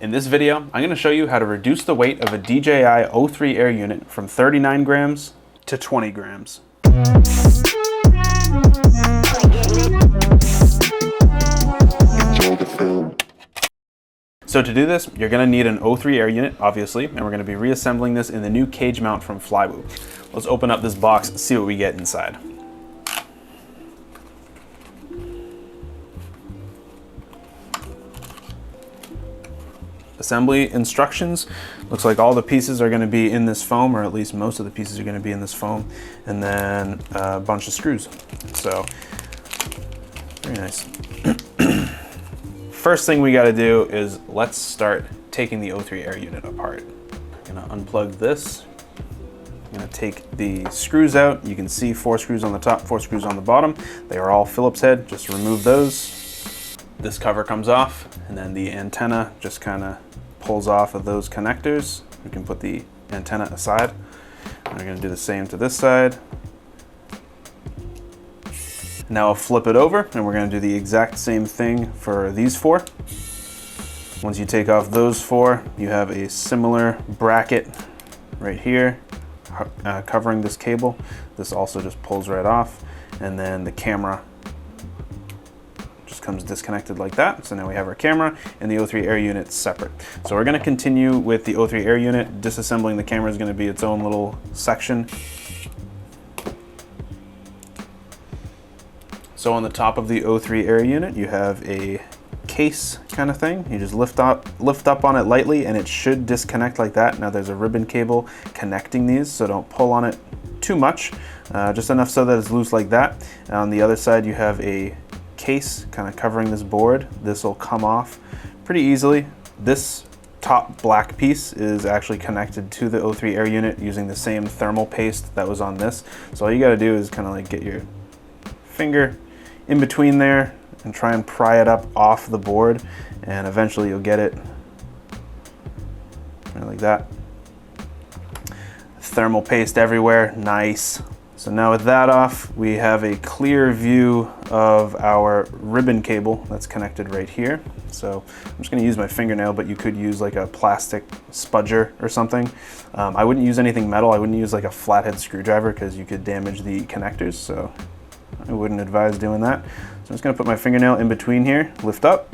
In this video, I'm going to show you how to reduce the weight of a DJI O3 Air unit from 39 grams to 20 grams. So to do this, you're going to need an O3 Air unit, obviously, and we're going to be reassembling this in the new cage mount from Flywoo. Let's open up this box and see what we get inside. Assembly instructions. Looks like all the pieces are going to be in this foam, or at least most of the pieces are going to be in this foam, and then a bunch of screws. So very nice. First thing we got to do is let's start taking the O3 Air unit apart. I'm going to unplug this. I'm going to take the screws out. You can see 4 screws on the top, 4 screws on the bottom. They are all Phillips head. Just remove those. This cover comes off, and then the antenna just kind of pulls off of those connectors. We can put the antenna aside. And we're going to do the same to this side. Now I'll flip it over, and we're going to do the exact same thing for these 4. Once you take off those 4, you have a similar bracket right here covering this cable. This also just pulls right off, and then the camera just comes disconnected like that. So now we have our camera and the O3 Air unit separate. So we're going to continue with the O3 Air unit. Disassembling the camera is going to be its own little section. So on the top of the O3 Air unit, you have a case kind of thing. You just lift up on it lightly, and it should disconnect like that. Now there's a ribbon cable connecting these, so don't pull on it too much, just enough so that it's loose like that. And on the other side, you have a case kind of covering this board. This will come off pretty easily. This top black piece is actually connected to the O3 Air unit using the same thermal paste that was on this. So all you got to do is kind of like get your finger in between there and try and pry it up off the board, and eventually you'll get it right like that. Thermal paste everywhere, nice. So now with that off, we have a clear view of our ribbon cable that's connected right here. So I'm just going to use my fingernail, but you could use like a plastic spudger or something. I wouldn't use anything metal. I wouldn't use like a flathead screwdriver because you could damage the connectors. So I wouldn't advise doing that. So I'm just going to put my fingernail in between here, lift up,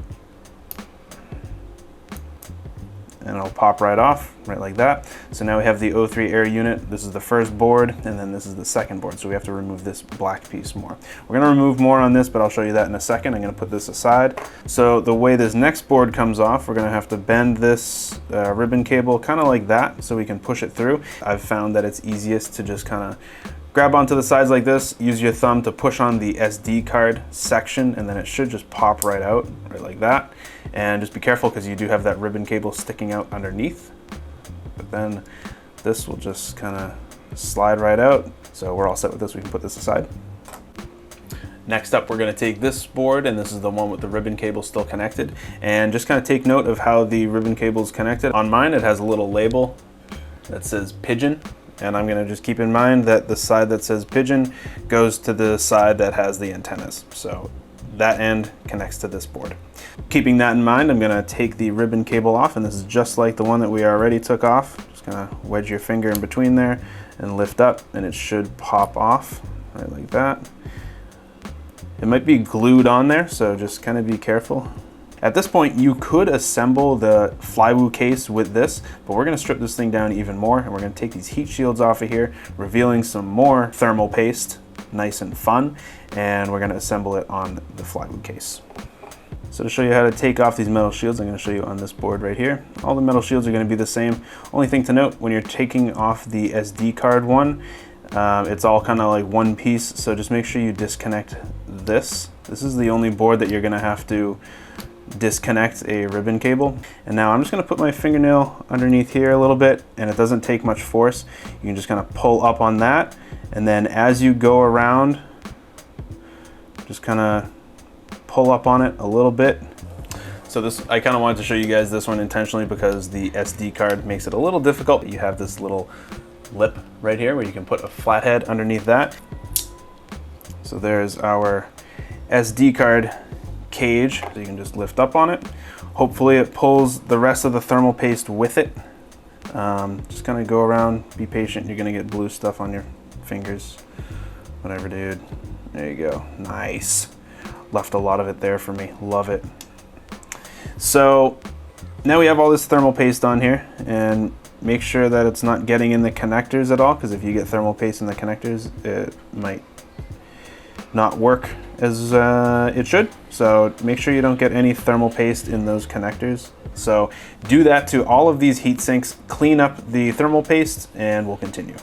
and it'll pop right off, right like that. So now we have the O3 Air unit. This is the first board, and then this is the second board. So we have to remove this black piece more. We're going to remove more on this, but I'll show you that in a second. I'm going to put this aside. So the way this next board comes off, we're going to have to bend this ribbon cable kind of like that so we can push it through. I've found that it's easiest to just kind of grab onto the sides like this, use your thumb to push on the SD card section, and then it should just pop right out, right like that. And just be careful because you do have that ribbon cable sticking out underneath. But then this will just kind of slide right out. So we're all set with this. We can put this aside. Next up, we're going to take this board, and this is the one with the ribbon cable still connected. And just kind of take note of how the ribbon cable is connected. On mine, it has a little label that says Pigeon. And I'm going to just keep in mind that the side that says Pigeon goes to the side that has the antennas. So that end connects to this board. Keeping that in mind, I'm going to take the ribbon cable off, and this is just like the one that we already took off. Just going to wedge your finger in between there and lift up, and it should pop off right like that. It might be glued on there, so just kind of be careful. At this point, you could assemble the Flywoo case with this, but we're going to strip this thing down even more, and we're going to take these heat shields off of here, revealing some more thermal paste, nice and fun, and we're going to assemble it on the Flywoo case. So to show you how to take off these metal shields, I'm going to show you on this board right here. All the metal shields are going to be the same. Only thing to note, when you're taking off the SD card one, it's all kind of like one piece, so just make sure you disconnect this. This is the only board that you're going to have to disconnect a ribbon cable. And now I'm just going to put my fingernail underneath here a little bit, and it doesn't take much force. You can just kind of pull up on that, and then as you go around, just kind of pull up on it a little bit. So this, I kind of wanted to show you guys this one intentionally because the SD card makes it a little difficult. You have this little lip right here where you can put a flathead underneath that. So there's our SD card cage, so you can just lift up on it. Hopefully it pulls the rest of the thermal paste with it. Just kind of go around, be patient. You're gonna get blue stuff on your fingers. Whatever, dude. There you go. Nice. Left a lot of it there for me. Love it. So now we have all this thermal paste on here, and make sure that it's not getting in the connectors at all, because if you get thermal paste in the connectors, it might not work as it should. So make sure you don't get any thermal paste in those connectors. So do that to all of these heat sinks, clean up the thermal paste, and we'll continue.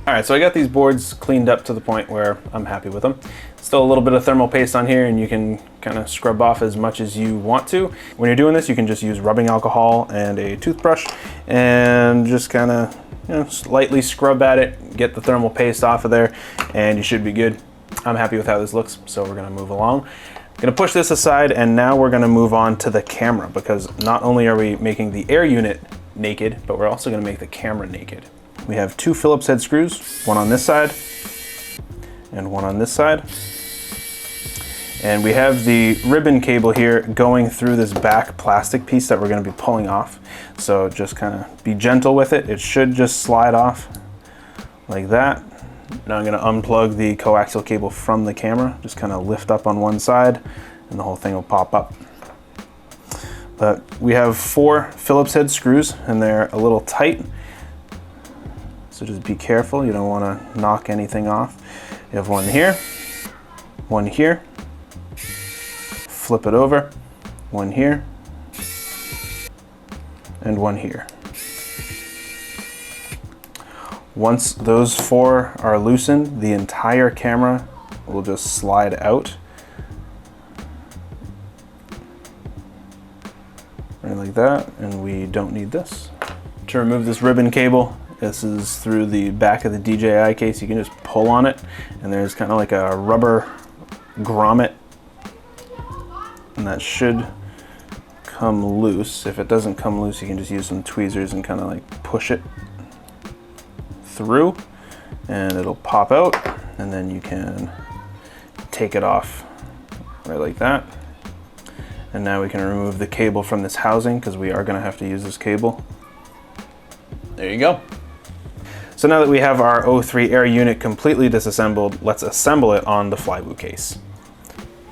All right, so I got these boards cleaned up to the point where I'm happy with them. Still a little bit of thermal paste on here, and you can kind of scrub off as much as you want to. When you're doing this, you can just use rubbing alcohol and a toothbrush and just kind of lightly scrub at it, get the thermal paste off of there, and you should be good. I'm happy with how this looks, so we're gonna move along. I'm gonna push this aside, and now we're gonna move on to the camera, because not only are we making the air unit naked, but we're also gonna make the camera naked. We have 2 Phillips head screws, one on this side and one on this side. And we have the ribbon cable here going through this back plastic piece that we're gonna be pulling off. So just kind of be gentle with it. It should just slide off like that. Now I'm gonna unplug the coaxial cable from the camera, just kind of lift up on one side and the whole thing will pop up. But we have 4 Phillips head screws, and they're a little tight. So just be careful, you don't want to knock anything off. You have one here, flip it over, one here, and one here. Once those 4 are loosened, the entire camera will just slide out. Right like that, and we don't need this. To remove this ribbon cable, this is through the back of the DJI case. You can just pull on it, and there's kind of like a rubber grommet, and that should come loose. If it doesn't come loose, you can just use some tweezers and kind of like push it through, and it'll pop out, and then you can take it off right like that. And now we can remove the cable from this housing, because we are going to have to use this cable. There you go. So now that we have our O3 air unit completely disassembled, let's assemble it on the Flywoo case.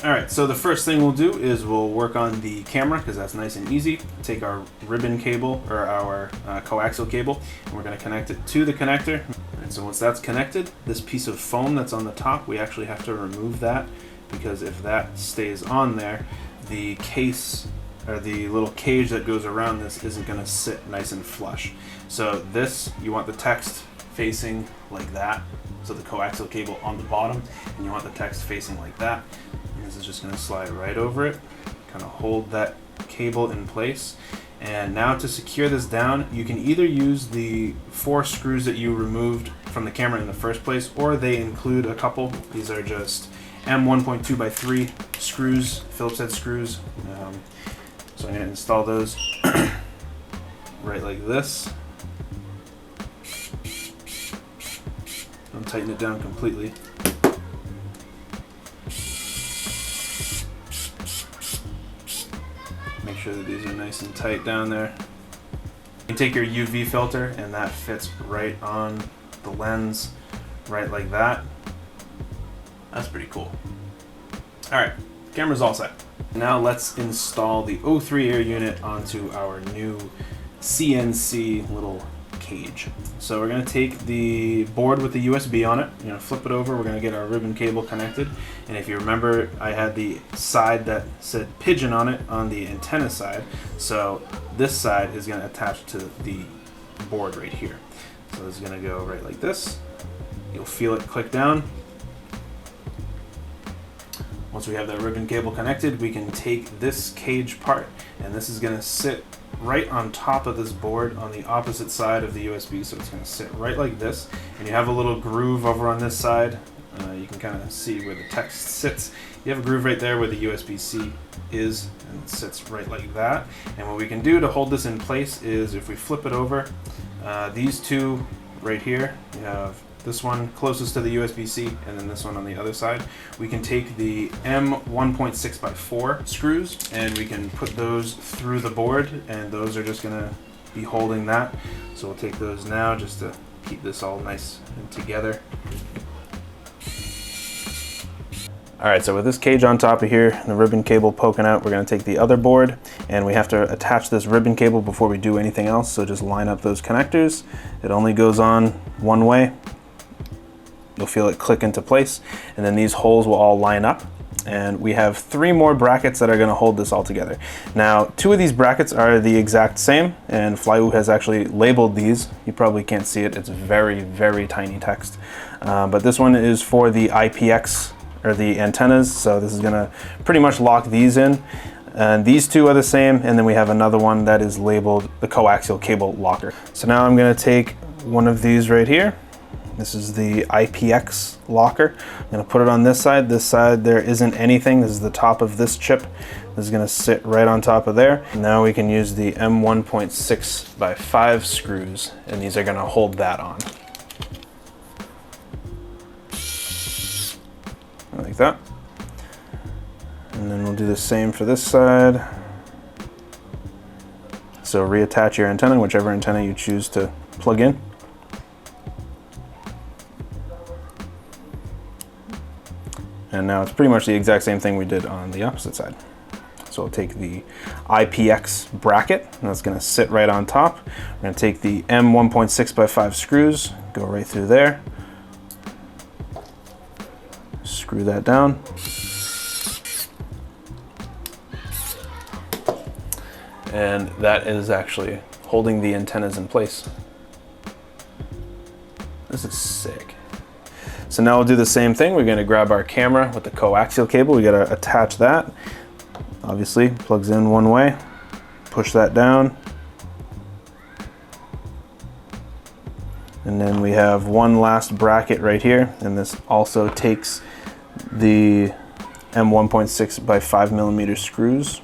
All right, so the first thing we'll do is we'll work on the camera, because that's nice and easy. Take our ribbon cable, or our coaxial cable, and we're gonna connect it to the connector. And so once that's connected, this piece of foam that's on the top, we actually have to remove that, because if that stays on there, the case, or the little cage that goes around this, isn't gonna sit nice and flush. So this, you want the text facing like that, so the coaxial cable on the bottom, and you want the text facing like that. And this is just going to slide right over it, kind of hold that cable in place. And now to secure this down, you can either use the 4 screws that you removed from the camera in the first place, or they include a couple. These are just M1.2x3 screws, Phillips head screws. So I'm going to install those right like this. Don't tighten it down completely. Make sure that these are nice and tight down there. You can take your UV filter, and that fits right on the lens, right like that. That's pretty cool. All right, camera's all set. Now let's install the O3 air unit onto our new CNC little cage. So we're going to take the board with the USB on it, you're going to flip it over, we're going to get our ribbon cable connected, and if you remember, I had the side that said pigeon on it on the antenna side, so this side is going to attach to the board right here. So this is going to go right like this. You'll feel it click down. Once we have that ribbon cable connected, we can take this cage part, and this is going to sit right on top of this board on the opposite side of the USB, so it's going to sit right like this, and you have a little groove over on this side. You can kind of see where the text sits. You have a groove right there where the USB-C is, and it sits right like that. And what we can do to hold this in place is, if we flip it over, these two right here, you have this one closest to the USB-C, and then this one on the other side. We can take the M1.6x4 screws and we can put those through the board, and those are just gonna be holding that. So we'll take those now just to keep this all nice and together. All right, so with this cage on top of here, the ribbon cable poking out, we're gonna take the other board and we have to attach this ribbon cable before we do anything else. So just line up those connectors. It only goes on one way. You'll feel it click into place, and then these holes will all line up. And we have 3 more brackets that are gonna hold this all together. Now, 2 of these brackets are the exact same, and Flywoo has actually labeled these. You probably can't see it, it's very, very tiny text. But this one is for the IPX, or the antennas, so this is gonna pretty much lock these in. And these 2 are the same, and then we have another one that is labeled the coaxial cable locker. So now I'm gonna take one of these right here. This is the IPX locker. I'm gonna put it on this side. This side, there isn't anything. This is the top of this chip. This is gonna sit right on top of there. Now we can use the M1.6x5 screws, and these are gonna hold that on. Like that. And then we'll do the same for this side. So reattach your antenna, whichever antenna you choose to plug in. And now it's pretty much the exact same thing we did on the opposite side. So we'll take the IPX bracket, and that's gonna sit right on top. We're gonna take the M1.6x5 screws, go right through there. Screw that down. And that is actually holding the antennas in place. This is sick. So now we'll do the same thing. We're gonna grab our camera with the coaxial cable. We gotta attach that. Obviously, plugs in one way. Push that down. And then we have one last bracket right here, and this also takes the M1.6x5mm screws.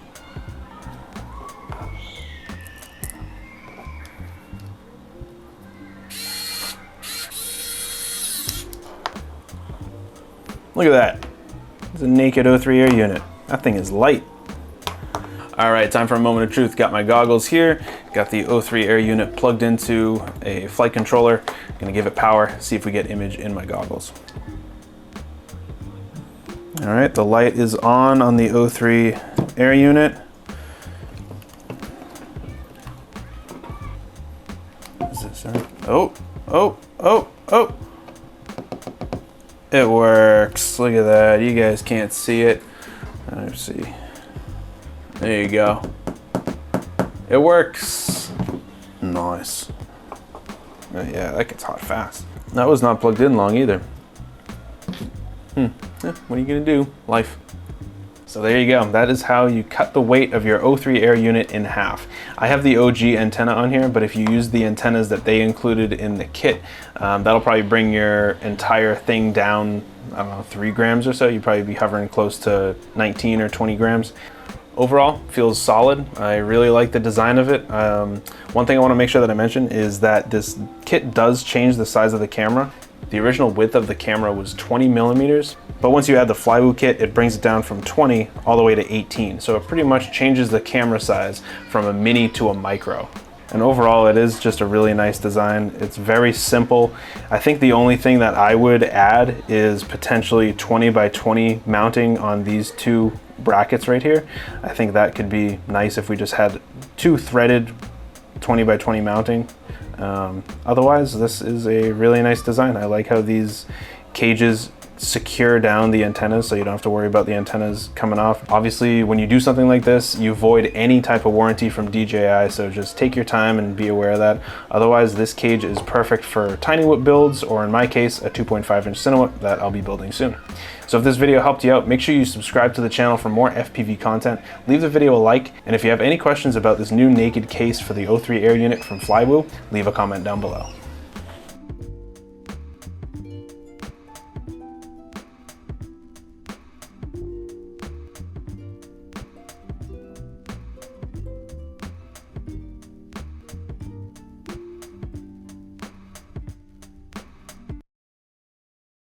Look at that. It's a naked O3 air unit. That thing is light. All right, time for a moment of truth. Got my goggles here. Got the O3 air unit plugged into a flight controller. Gonna give it power, see if we get image in my goggles. All right, the light is on the O3 air unit. Is this on? Oh. It works. Look at that. You guys can't see it. Let's see. There you go. It works. Nice. Yeah, that gets hot fast. That was not plugged in long either. What are you gonna do? Life. So there you go. That is how you cut the weight of your O3 air unit in half. I have the OG antenna on here, but if you use the antennas that they included in the kit, that'll probably bring your entire thing down, I don't know, 3 grams or so. You'd probably be hovering close to 19 or 20 grams. Overall, feels solid. I really like the design of it. One thing I want to make sure that I mention is that this kit does change the size of the camera. The original width of the camera was 20 millimeters, but once you add the Flywoo kit, it brings it down from 20 all the way to 18. So it pretty much changes the camera size from a mini to a micro. And overall, it is just a really nice design. It's very simple. I think the only thing that I would add is potentially 20 by 20 mounting on these 2 brackets right here. I think that could be nice if we just had 2 threaded 20 by 20 mounting. Otherwise, this is a really nice design. I like how these cages secure down the antennas so you don't have to worry about the antennas coming off. Obviously, when you do something like this, you void any type of warranty from DJI, so just take your time and be aware of that. Otherwise, this cage is perfect for tiny whip builds, or in my case, a 2.5-inch Cinewhip that I'll be building soon. So if this video helped you out, make sure you subscribe to the channel for more FPV content. Leave the video a like, and if you have any questions about this new naked case for the O3 air unit from Flywoo, leave a comment down below.